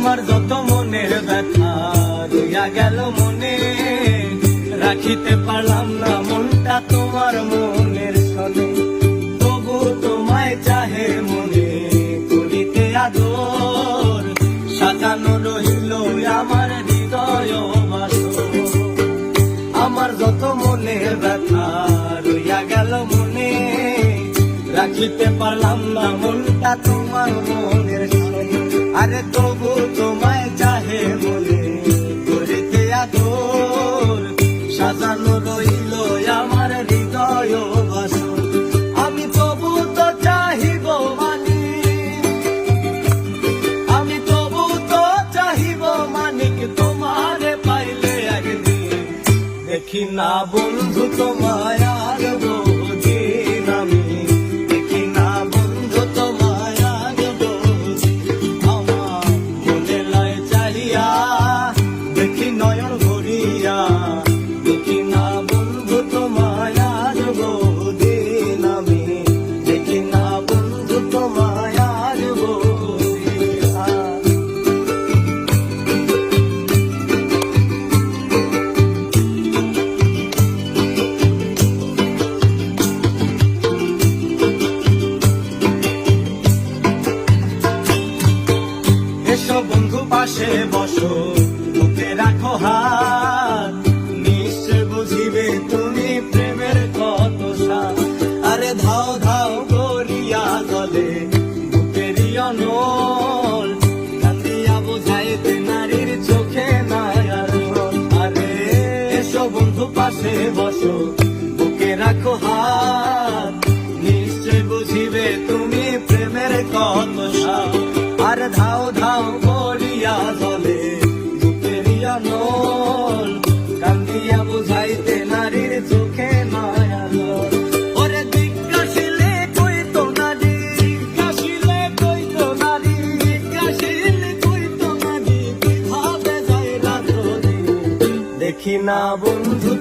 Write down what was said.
আমার যত মনের ব্যথা রইয়া গেল মনে, রাখিতে পারলাম না মনটা তোমার মনের সনে। তবু তোমায় চাহে মনে করিতে আদর, সাজানো রহিল আমার হৃদয় বাসর। আমার যত মনের ব্যথা রইয়া গেল মনে, রাখিতে পারলাম না মনটা তোমার মনের সনে। আরে তবু তোমায় চাহে মনে করিতে আদর, সাজানো রইল আমার হৃদয় বাসর। আমি তবু তো চাহিব মানিক, আমি তবু তো চাহিব মানিক, তোমারে পাইলে একদিন দেখি না বন্ধু তোমায় আর বহুদিন। আমি দেখি না বন্ধু তোমায় আর বহুদিন। আমার মনে লয় চাহিয়া দেখি নয়ন ভরিয়া, দেখি না বন্ধু তোমায় আর বহুদিন। আমি দেখি না বন্ধু তোমায় আর বহুদিন। এসো বন্ধু পাশে বসো, বুকে রাখো হাত, নিশ্চয় বুঝিবে তুমি প্রেমের কত স্বাদ। আরে ধাও ধাও করিয়া জলে বুকেরই অনল, কান্দিয়া বোঝাইতে নারীর চোখে নাই আর জল। আরে এসো বন্ধু পাশে বসো, বুকে রাখো হাত, নিশ্চয় বুঝিবে তুমি প্রেমের কত স্বাদ। আর ধাও ধাও করিয়া জলে বুকেরই অনল, কান্দিয়া বুঝাইতে নারীর চোখে মায়া জল। ওরে জিজ্ঞাসিলে কইতো নারী, জিজ্ঞাসিলে কইতো নারী, জিজ্ঞাসিলে কইতো নারী, কিভাবে যায় রাত্র দিন। দেখি না বন্ধু